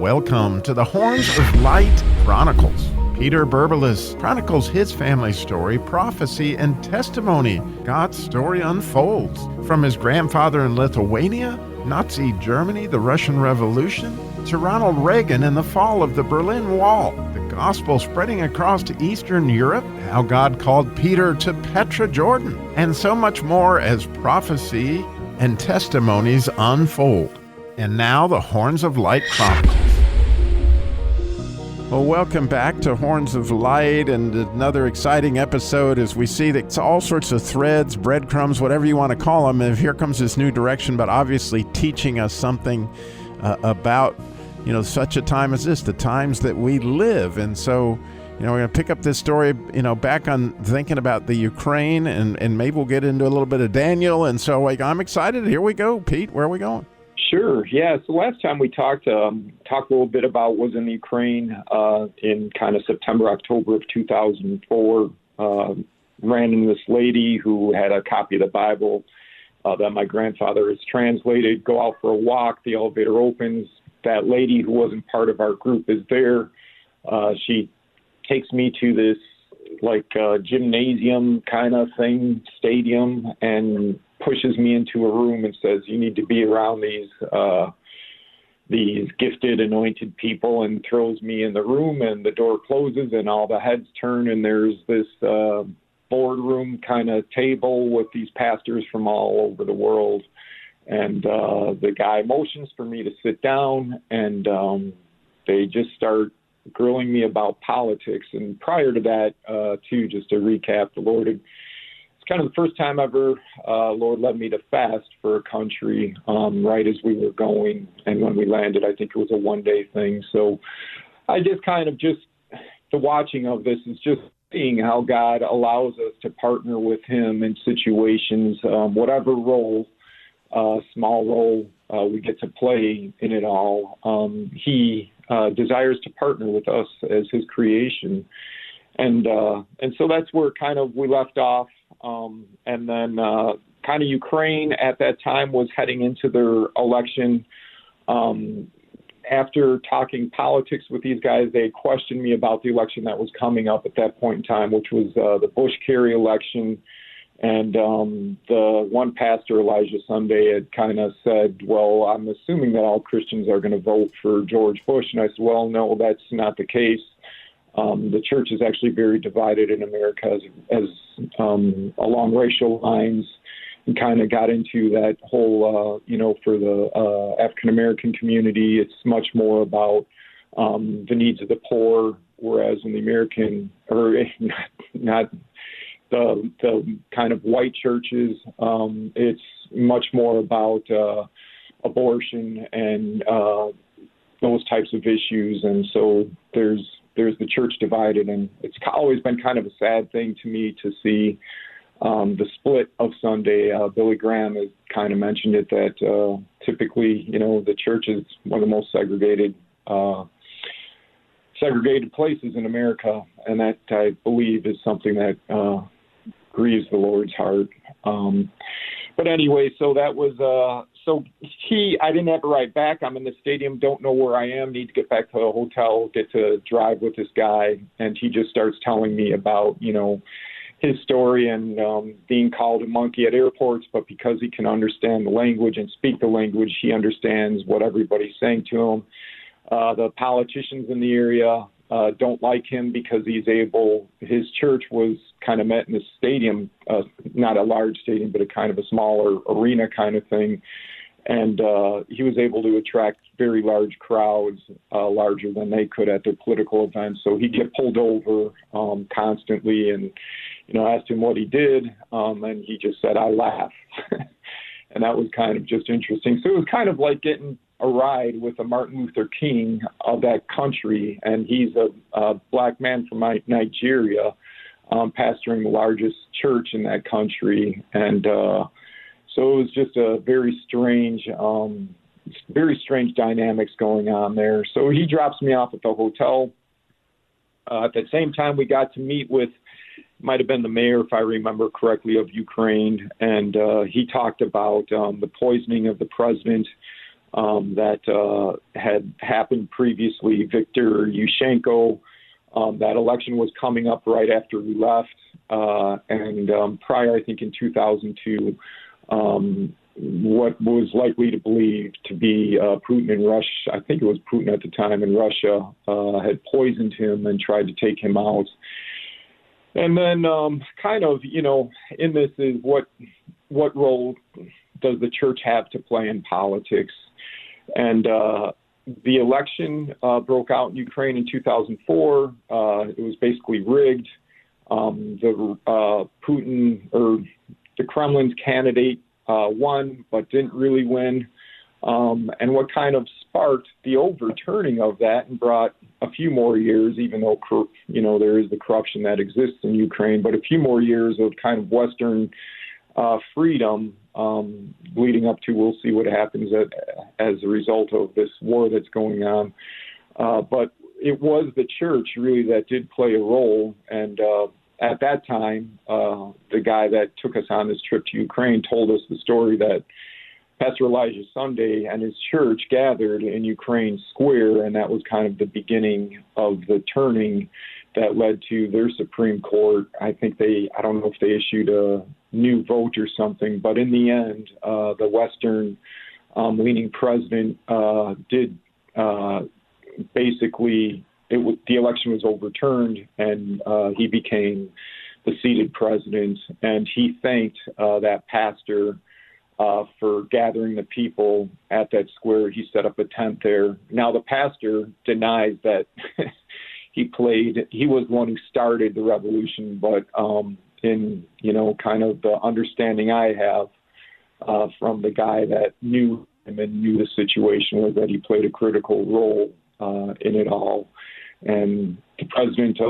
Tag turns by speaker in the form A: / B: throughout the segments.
A: Welcome to the Horns of Light Chronicles. Peter Berbelis chronicles his family story, prophecy, and testimony. God's story unfolds from his grandfather in Lithuania, Nazi Germany, the Russian Revolution, to Ronald Reagan and the fall of the Berlin Wall, the gospel spreading across to Eastern Europe, how God called Peter to Petra, Jordan, and so much more as prophecy and testimonies unfold. And now the Horns of Light Chronicles. Well, welcome back to Horns of Light and another exciting episode as we see that it's all sorts of threads, breadcrumbs, whatever you want to call them. And here comes this new direction, but obviously teaching us something about, such a time as this, the times that we live. And so, we're going to pick up this story, back on thinking about the Ukraine and maybe we'll get into a little bit of Daniel. And so I'm excited. Here we go. Pete, where are we going?
B: Sure. Yeah. So last time we talked a little bit about was in the Ukraine in kind of September, October of 2004. Ran into this lady who had a copy of the Bible that my grandfather has translated. Go out for a walk. The elevator opens. That lady who wasn't part of our group is there. She takes me to this gymnasium kind of thing, stadium, and pushes me into a room and says, "You need to be around these gifted, anointed people," and throws me in the room, and the door closes and all the heads turn, and there's this boardroom kind of table with these pastors from all over the world. And the guy motions for me to sit down, and they just start grilling me about politics. And prior to that, just to recap, it's kind of the first time ever Lord led me to fast for a country right as we were going. And when we landed, I think it was a one-day thing. So I just the watching of this is just seeing how God allows us to partner with him in situations, whatever role, small role we get to play in it all. He desires to partner with us as his creation. And so that's where kind of we left off. And then kind of Ukraine at that time was heading into their election. After talking politics with these guys, they questioned me about the election that was coming up at that point in time, which was the Bush-Kerry election. And the one pastor, Elijah Sunday, had kind of said, "Well, I'm assuming that all Christians are going to vote for George Bush." And I said, "Well, no, that's not the case. The church is actually very divided in America as along racial lines, and kind of got into that whole, for the African-American community, it's much more about the needs of the poor, whereas in the American, or not the kind of white churches, it's much more about abortion and those types of issues. And so there's the church divided, and it's always been kind of a sad thing to me to see the split of Sunday. Billy Graham has kind of mentioned it, that typically, the church is one of the most segregated places in America, and that, I believe, is something that grieves the Lord's heart. But anyway, so that was, I didn't have to write back. I'm in the stadium, don't know where I am, need to get back to the hotel, get to drive with this guy. And he just starts telling me about, his story and being called a monkey at airports, but because he can understand the language and speak the language, he understands what everybody's saying to him. The politicians in the area don't like him because his church was kind of met in a stadium, not a large stadium, but a kind of a smaller arena kind of thing. And he was able to attract very large crowds, larger than they could at their political events. So he'd get pulled over constantly, and, asked him what he did. And he just said, "I laugh." And that was kind of just interesting. So it was kind of like getting a ride with a Martin Luther King of that country. And he's a black man from Nigeria, pastoring the largest church in that country. And so it was just a very strange dynamics going on there. So he drops me off at the hotel. At the same time, we got to meet with, might have been the mayor, if I remember correctly, of Ukraine. And he talked about the poisoning of the president that had happened previously. Viktor Yushchenko, that election was coming up right after we left. And prior, I think in 2002, what was likely to believe to be Putin in Russia, I think it was Putin at the time in Russia, had poisoned him and tried to take him out. And then kind of, in this is what role does the church have to play in politics? And the election broke out in Ukraine in 2004. It was basically rigged. The Kremlin's candidate won, but didn't really win. And what kind of sparked the overturning of that and brought a few more years, even though, there is the corruption that exists in Ukraine, but a few more years of kind of Western freedom leading up to, we'll see what happens as a result of this war that's going on. But it was the church really that did play a role. And at that time, the guy that took us on this trip to Ukraine told us the story that Pastor Elijah Sunday and his church gathered in Ukraine Square, and that was kind of the beginning of the turning that led to their Supreme Court. I don't know if they issued a new vote or something, but in the end, the Western leaning president did basically, the election was overturned, and he became the seated president, and he thanked that pastor for gathering the people at that square. He set up a tent there. Now the pastor denies that he was the one who started the revolution, but in, kind of the understanding I have from the guy that knew him and knew the situation was that he played a critical role in it all. And the president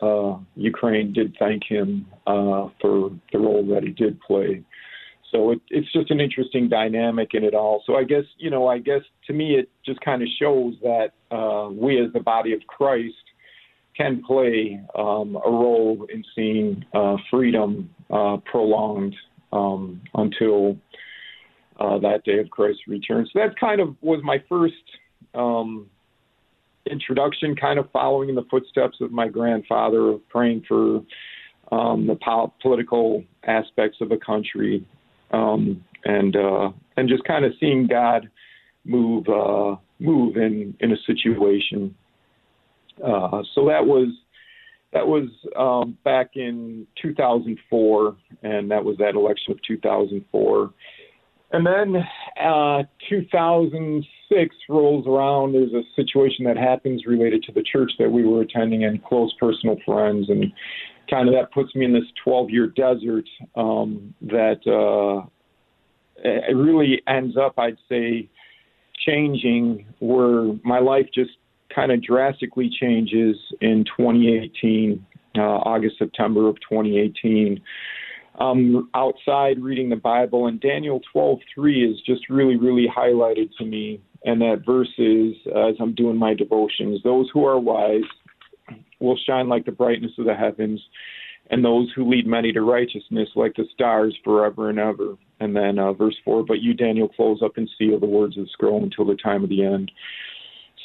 B: of Ukraine did thank him for the role that he did play. So it's just an interesting dynamic in it all. So I guess to me it just kind of shows that we as the body of Christ can play a role in seeing freedom prolonged until that day of Christ's return. So that kind of was my first introduction, kind of following in the footsteps of my grandfather, of praying for the political aspects of the country, and just kind of seeing God move in a situation. So that was back in 2004, and that was that election of 2004. And then 2006 rolls around. There's a situation that happens related to the church that we were attending and close personal friends, and kind of that puts me in this 12-year desert that it really ends up, I'd say, changing, where my life just kind of drastically changes in 2018, August, September of 2018. Outside reading the Bible, and Daniel 12:3 is just really, really highlighted to me. And that verse is, as I'm doing my devotions, those who are wise will shine like the brightness of the heavens, and those who lead many to righteousness like the stars forever and ever. And then verse 4, but you, Daniel, close up and seal the words of the scroll until the time of the end.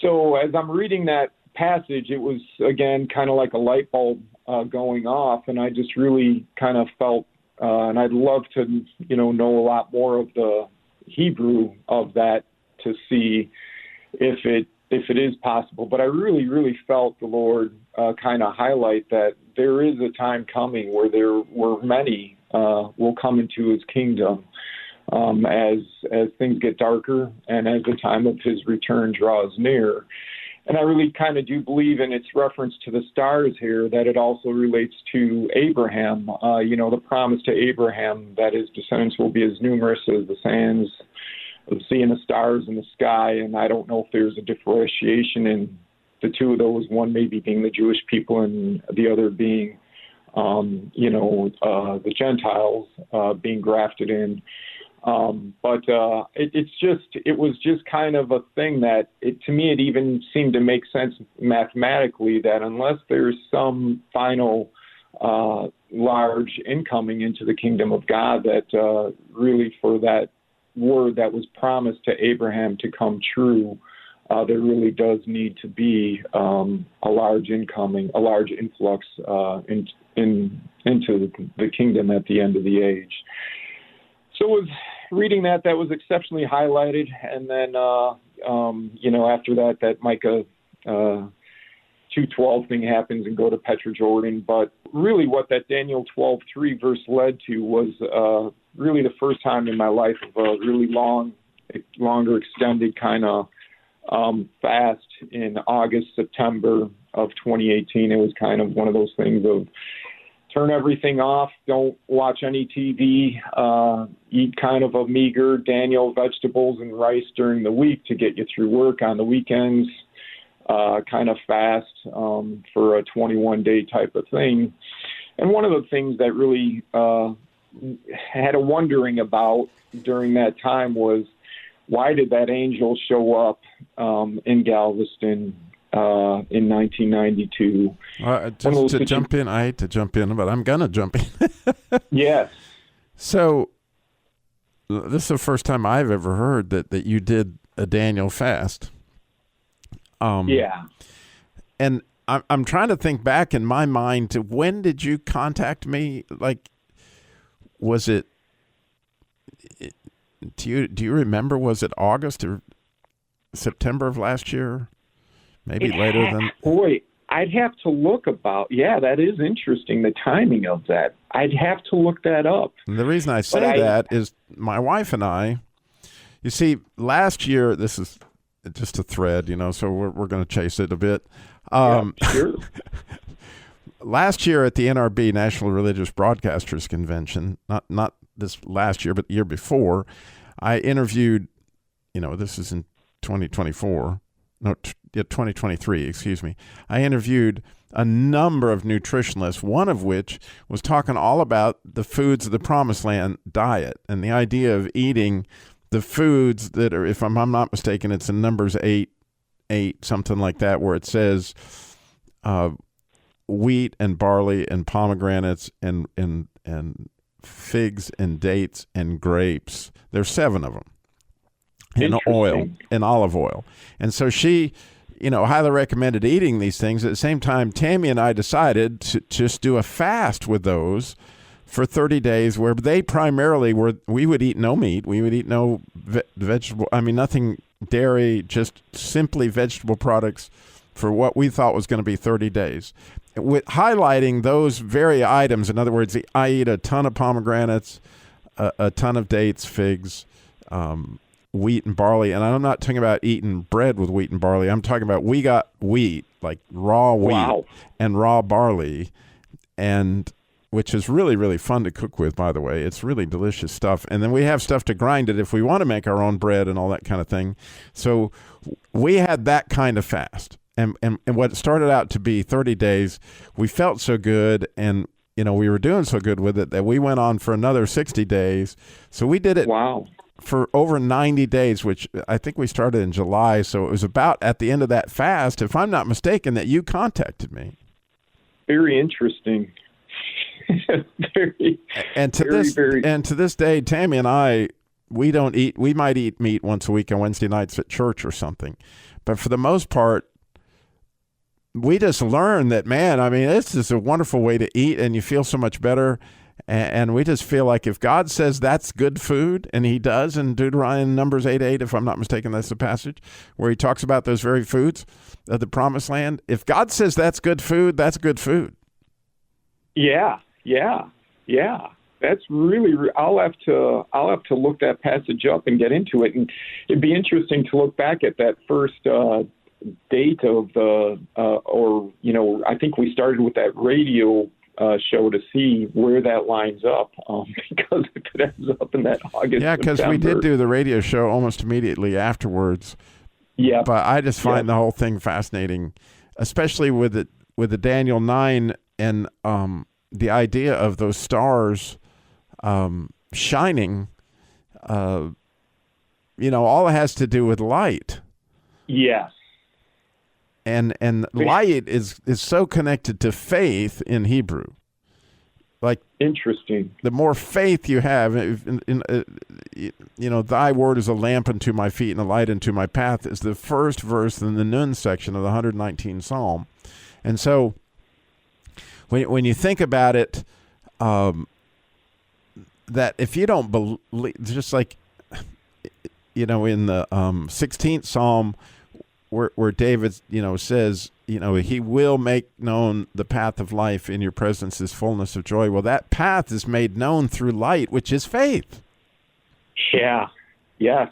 B: So as I'm reading that passage, it was, again, kind of like a light bulb going off, and I just really kind of felt, and I'd love to, know a lot more of the Hebrew of that to see if it is possible. But I really, really felt the Lord kind of highlight that there is a time coming where many will come into his kingdom as things get darker and as the time of his return draws near. And I really kind of do believe in its reference to the stars here, that it also relates to Abraham, the promise to Abraham that his descendants will be as numerous as the sands of the sea and the stars in the sky. And I don't know if there's a differentiation in the two of those, one maybe being the Jewish people and the other being, the Gentiles being grafted in. But it was just kind of a thing that to me, it even seemed to make sense mathematically that unless there's some final large incoming into the kingdom of God, that really for that word that was promised to Abraham to come true, there really does need to be a large influx into the kingdom at the end of the age. So was reading that was exceptionally highlighted, and then after that Micah 2:12 thing happens and go to Petra Jordan. But really, what that Daniel 12:3 verse led to was really the first time in my life of a really longer extended kind of fast in August, September of 2018. It was kind of one of those things of turn everything off, don't watch any TV, eat kind of a meager Daniel vegetables and rice during the week to get you through work on the weekends, kind of fast for a 21-day type of thing. And one of the things that really had a wondering about during that time was, why did that angel show up in Galveston in 1992?
C: Just to jump in, I hate to jump in, but I'm going to jump in.
B: Yes.
C: So this is the first time I've ever heard that you did a Daniel fast.
B: Yeah.
C: And I'm trying to think back in my mind to when did you contact me? Like, was it, do you remember, was it August or September of last year? Maybe later than...
B: Boy, I'd have to look that is interesting, the timing of that. I'd have to look that up.
C: And the reason I say that is my wife and I, you see, last year, this is just a thread, so we're going to chase it a bit.
B: Sure.
C: Last year at the NRB, National Religious Broadcasters Convention, not this last year, but the year before, I interviewed, this is in 2024, 2023, excuse me. I interviewed a number of nutritionalists, one of which was talking all about the foods of the Promised Land diet and the idea of eating the foods that are, if I'm not mistaken, it's in Numbers 8, something like that, where it says wheat and barley and pomegranates and figs and dates and grapes. There's 7 of them. And oil and olive oil. And so she, highly recommended eating these things. At the same time, Tammy and I decided to just do a fast with those for 30 days where they primarily we would eat no meat. We would eat no vegetable, nothing dairy, just simply vegetable products for what we thought was going to be 30 days. With highlighting those very items, in other words, I eat a ton of pomegranates, a ton of dates, figs, wheat and barley. And I'm not talking about eating bread with wheat and barley. I'm talking about we got wheat, like raw wheat and raw barley, and which is really, really fun to cook with, by the way. It's really delicious stuff. And then we have stuff to grind it if we want to make our own bread and all that kind of thing. So we had that kind of fast. And what started out to be 30 days, we felt so good, and we were doing so good with it that we went on for another 60 days. So we did it for over 90 days, which I think we started in July. So it was about at the end of that fast, if I'm not mistaken, that you contacted me.
B: Very interesting.
C: And to this day, Tammy and I, we might eat meat once a week on Wednesday nights at church or something. But for the most part, we just learned that, man, this is a wonderful way to eat, and you feel so much better. And we just feel like if God says that's good food, and he does in Deuteronomy, Numbers 8:8, if I'm not mistaken, that's the passage where he talks about those very foods of the Promised Land. If God says that's good food, that's good food.
B: Yeah. That's really. I'll have to look that passage up and get into it, and it'd be interesting to look back at that first date of the, I think we started with that radio show to see where that lines up, because if it ends up in that August.
C: Yeah, because we did do the radio show almost immediately afterwards.
B: Yeah,
C: but I just find the whole thing fascinating, especially with the Daniel 9 and the idea of those stars shining. All it has to do with light.
B: Yes.
C: And light is so connected to faith in Hebrew. Like,
B: interesting.
C: The more faith you have, thy word is a lamp unto my feet and a light unto my path is the first verse in the Nun section of the 119th Psalm. And so when you think about it, that if you don't believe, just like, in the 16th Psalm where David, says, he will make known the path of life. In your presence is fullness of joy. Well, that path is made known through light, which is faith.
B: Yeah. Yes.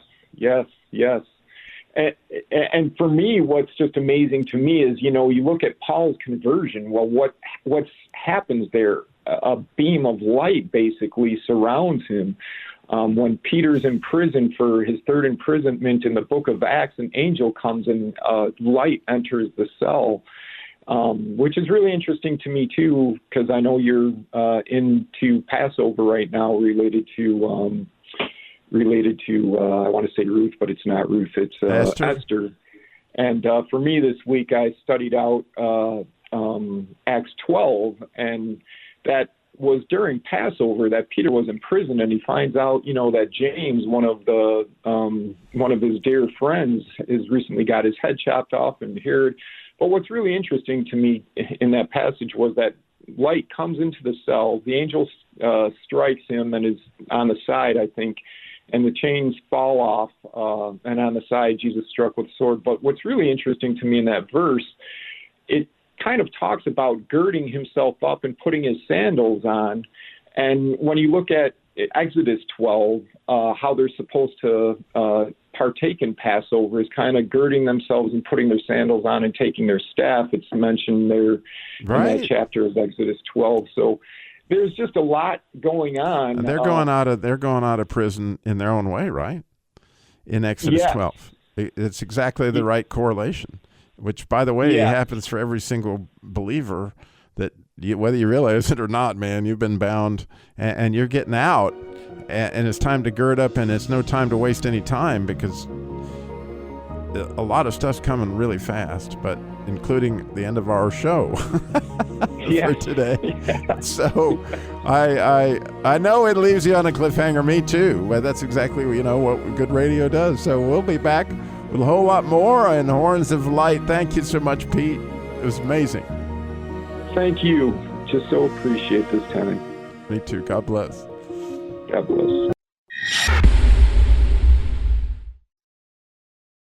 B: And for me, what's just amazing to me is, you look at Paul's conversion. Well, what happens there? A beam of light basically surrounds him. When Peter's in prison for his third imprisonment in the book of Acts, an angel comes and light enters the cell, which is really interesting to me too, because I know you're into Passover right now, related to I want to say Ruth, but it's not Ruth, it's Esther. And for me this week, I studied out Acts 12, and that was during Passover that Peter was in prison, and he finds out, that James, one of his dear friends, has recently got his head chopped off in Herod. But what's really interesting to me in that passage was that light comes into the cell, the angel strikes him and is on the side, I think, and the chains fall off, and on the side Jesus struck with a sword. But what's really interesting to me in that verse, it kind of talks about girding himself up and putting his sandals on. And when you look at Exodus 12, how they're supposed to partake in Passover is kind of girding themselves and putting their sandals on and taking their staff. It's mentioned there in that chapter of Exodus 12. So there's just a lot going on.
C: And they're going out of prison in their own way, right? In Exodus 12. It's exactly the right correlation. Which, by the way, happens for every single believer, that whether you realize it or not, man, you've been bound and you're getting out, and it's time to gird up, and it's no time to waste any time, because a lot of stuff's coming really fast, but including the end of our show for today. So I know it leaves you on a cliffhanger. Me too. Well, that's exactly what good radio does. So we'll be back with a whole lot more and Horns of Light. Thank you so much, Pete. It was amazing.
B: Thank you. Just so appreciate this time.
C: Me too. God bless.
B: God bless.